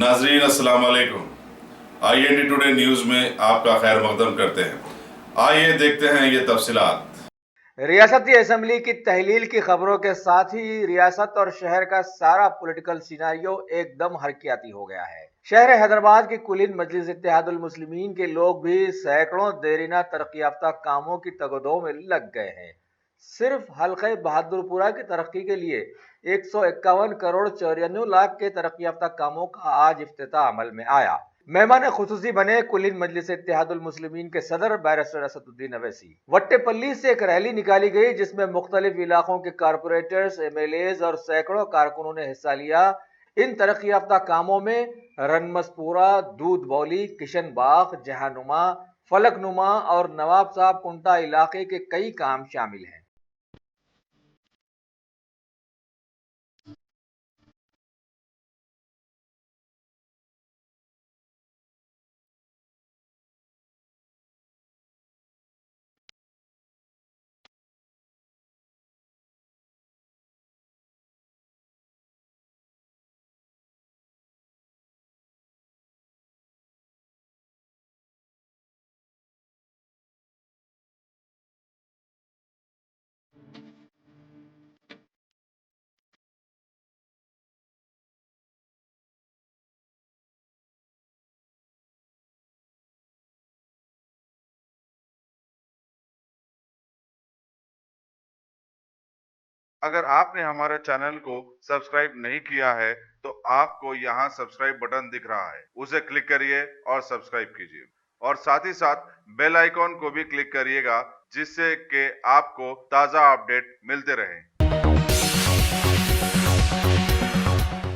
नाजरीन अस्सलाम वालेकुम। IND टुडे न्यूज़ में आपका खैर मकदम करते हैं। आइए देखते हैं ये तफसीलात। रियासती असम्बली की तहलील की खबरों के साथ ही रियासत और शहर का सारा पॉलिटिकल सिनारियो एकदम हरकियाती हो गया है। शहर हैदराबाद की कुलीन मजलिस इत्तेहादुल मुस्लिमीन के लोग भी सैकड़ों देरीना तरक्की याफ्ता कामों की तगदो में लग गए हैं। सिर्फ हल्के बहादुरपुरा की तरक्की के लिए 151 करोड़ 94 लाख के तरक्की याफ्ता कामों का आज इफ्तिताह अमल में आया। मेहमान खुसूसी बने कुलीन मजलिस इत्तेहादुल मुस्लिमीन के सदर बैरिस्टर असदुद्दीन अवैसी। वट्टेपल्ली से एक रैली निकाली गई जिसमें मुख्तलिफ इलाकों के कारपोरेटर्स, MLAs और सैकड़ों कारकुनों ने हिस्सा लिया। इन तरक्की याफ्ता कामों में रनमसपुरा, दूध बौली, किशन बाग, जहानुमा, फलकनुमा और नवाब साहब कुंटा इलाके के कई काम शामिल हैं। अगर आपने हमारे चैनल को सब्सक्राइब नहीं किया है तो आपको यहाँ सब्सक्राइब बटन दिख रहा है, उसे क्लिक करिए और सब्सक्राइब कीजिए और साथ ही साथ बेल आइकॉन को भी क्लिक करिएगा जिससे कि आपको ताज़ा अपडेट मिलते रहे।